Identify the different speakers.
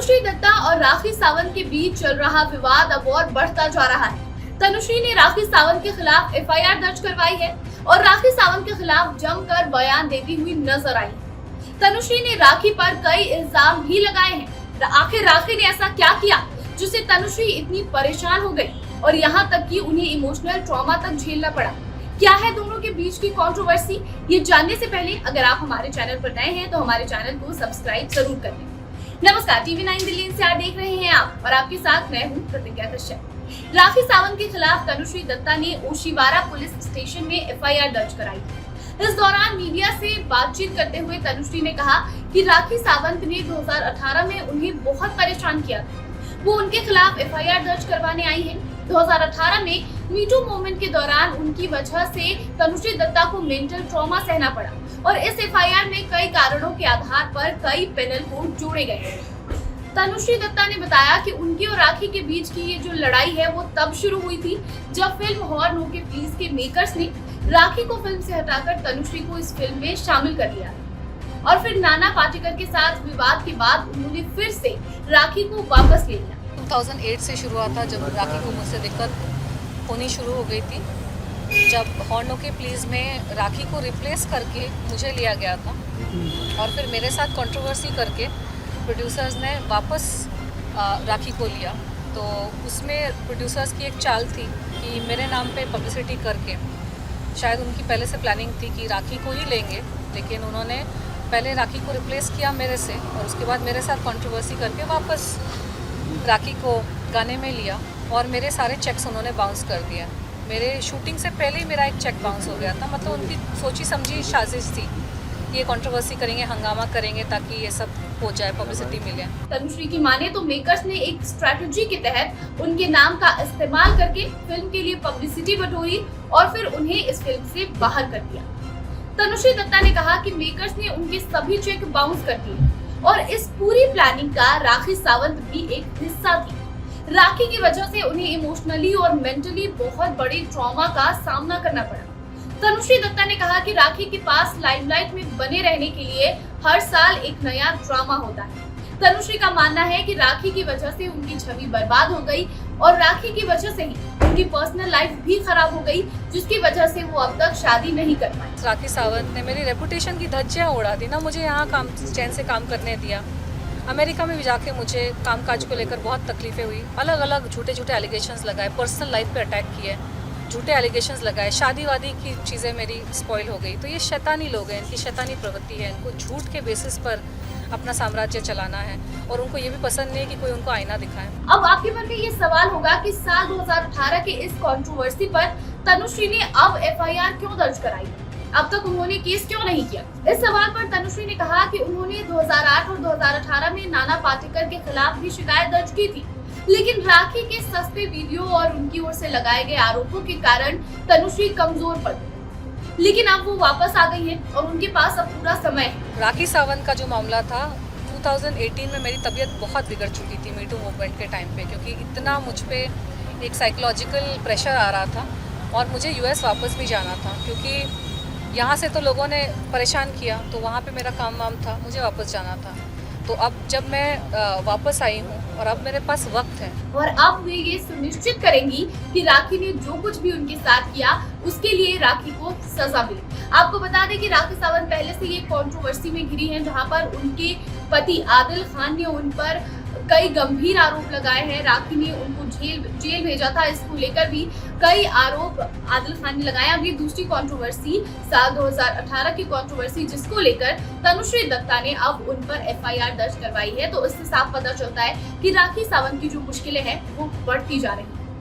Speaker 1: तनुश्री दत्ता और राखी सावंत के बीच चल रहा विवाद अब और बढ़ता जा रहा है। तनुश्री ने राखी सावंत के खिलाफ एफआईआर दर्ज करवाई है और राखी सावंत के खिलाफ जमकर बयान देती हुई नजर आई है। तनुश्री ने राखी पर कई इल्जाम भी लगाए हैं। आखिर राखी ने ऐसा क्या किया जिससे तनुश्री इतनी परेशान हो गई और यहाँ तक कि उन्हें इमोशनल ट्रॉमा तक झेलना पड़ा। क्या है दोनों के बीच की कंट्रोवर्सी, ये जानने से पहले अगर आप हमारे चैनल पर नए हैं तो हमारे चैनल को सब्सक्राइब जरूर कर लें। नमस्कार, TV9 दिल्ली NCR देख रहे हैं आप और आपके साथ मैं हूं प्रतिज्ञा कश्यप। राखी सावंत के खिलाफ तनुश्री दत्ता ने ओशिवारा पुलिस स्टेशन में एफआईआर दर्ज कराई। इस दौरान मीडिया से बातचीत करते हुए तनुश्री ने कहा कि राखी सावंत ने 2018 में उन्हें बहुत परेशान किया था। वो उनके खिलाफ एफआईआर दर्ज करवाने आई है। 2018 में मीटू मूवमेंट के दौरान उनकी वजह से तनुश्री दत्ता को मेंटल ट्रॉमा सहना पड़ा और इस एफआईआर में कई कारणों के आधार पर कई पेनल कोड जोड़े गए। तनुश्री दत्ता ने बताया कि उनकी और राखी के बीच की ये जो लड़ाई है वो तब शुरू हुई थी जब फिल्म हॉर नो के प्लीज के मेकर्स ने राखी को फिल्म से हटाकर तनुश्री को इस फिल्म में शामिल कर लिया और फिर नाना पाटेकर के साथ विवाद के बाद उन्होंने फिर से राखी को वापस ले लिया।
Speaker 2: 2008 से शुरू हुआ था जब राखी को मुझसे दिक्कत होनी शुरू हो गई थी, जब हॉर नो के प्लीज़ में राखी को रिप्लेस करके मुझे लिया गया था और फिर मेरे साथ कंट्रोवर्सी करके प्रोड्यूसर्स ने वापस राखी को लिया। तो उसमें प्रोड्यूसर्स की एक चाल थी कि मेरे नाम पे पब्लिसिटी करके, शायद उनकी पहले से प्लानिंग थी कि राखी को ही लेंगे, लेकिन उन्होंने पहले राखी को रिप्लेस किया मेरे से और उसके बाद मेरे साथ कंट्रोवर्सी करके वापस राखी को गाने में लिया और मेरे सारे चेक्स उन्होंने बाउंस कर दिए। मेरे शूटिंग से पहले ही मेरा एक चेक बाउंस हो गया था। मतलब उनकी सोची समझी साजिश थी, ये कंट्रोवर्सी करेंगे, हंगामा करेंगे ताकि ये सब हो जाए, पब्लिसिटी मिले।
Speaker 1: तनुश्री की माने तो मेकर्स ने एक स्ट्रैटेजी के तहत उनके नाम का इस्तेमाल करके फिल्म के लिए पब्लिसिटी बटोरी और फिर उन्हें इस फिल्म से बाहर कर दिया। तनुश्री दत्ता ने कहा कि मेकर्स ने उनके सभी चेक बाउंस कर दिए और इस पूरी प्लानिंग का राखी सावंत भी एक हिस्सा थी। राखी की वजह से उन्हें इमोशनली और मेंटली बहुत बड़ी ट्रॉमा का सामना करना पड़ा। तनुश्री दत्ता ने कहा कि राखी के पास लाइमलाइट में बने रहने के लिए हर साल एक नया ड्रामा होता है। तनुश्री का मानना है कि राखी की वजह से उनकी छवि बर्बाद हो गई और राखी की वजह से ही उनकी पर्सनल लाइफ भी खराब हो गई, जिसकी वजह से वो अब तक शादी नहीं कर पाई।
Speaker 2: राखी सावंत ने मेरी रेपुटेशन की धज्जियां उड़ा दी ना, मुझे यहाँ काम चैन से काम करने दिया। अमेरिका में भी जाके मुझे कामकाज को लेकर बहुत तकलीफें हुई। अलग अलग झूठे झूठे एलिगेशंस लगाए, पर्सनल लाइफ पे अटैक किए, झूठे एलिगेशंस लगाए, शादी वादी की चीज़ें मेरी स्पॉइल हो गई। तो ये शैतानी लोग हैं, इनकी शैतानी प्रवृत्ति है, इनको झूठ के बेसिस पर अपना साम्राज्य चलाना है और उनको ये भी पसंद नहीं है कि कोई उनको आईना दिखाए।
Speaker 1: अब आपके मन में ये सवाल होगा कि साल 2018 के इस कंट्रोवर्सी पर तनुश्री ने अब एफआईआर क्यों दर्ज कराई, अब तक उन्होंने केस क्यों नहीं किया। इस सवाल पर तनुश्री ने कहा कि उन्होंने 2008 और 2018 में नाना पाटेकर के खिलाफ भी शिकायत दर्ज की थी, लेकिन राखी के सस्ते वीडियो और उनकी ओर से लगाए गए आरोपों के कारण तनुश्री कमजोर पड़ गई। लेकिन अब वो वापस आ गई हैं और उनके पास अब पूरा समय है।
Speaker 2: राखी सावंत का जो मामला था 2018 में मेरी तबीयत बहुत बिगड़ चुकी थी मीटू मूवमेंट के टाइम पे, क्योंकि इतना मुझ पे एक साइकोलॉजिकल प्रेशर आ रहा था और मुझे यूएस वापस भी जाना था, क्योंकि यहाँ से तो लोगों ने परेशान किया, तो वहाँ पे मेरा काम वाम था, मुझे वापस जाना था। तो अब जब मैं वापस आई हूँ और अब मेरे पास वक्त है
Speaker 1: और अब वे ये सुनिश्चित करेंगी कि राखी ने जो कुछ भी उनके साथ किया उसके लिए राखी को सजा मिले। आपको बता दें कि राखी सावंत पहले से ये कंट्रोवर्सी में घिरी हैं, जहां पर उनके पति आदिल खान ने उन पर कई गंभीर आरोप लगाए हैं। राखी ने उनको जेल भेजा था, इसको लेकर भी कई आरोप आदिल खान ने लगाए। अब ये दूसरी कंट्रोवर्सी साल 2018 की कंट्रोवर्सी, जिसको लेकर तनुश्री दत्ता ने अब उन पर एफआईआर दर्ज करवाई है। तो इससे साफ पता चलता है कि राखी सावंत की जो मुश्किलें हैं वो बढ़ती जा रही हैं।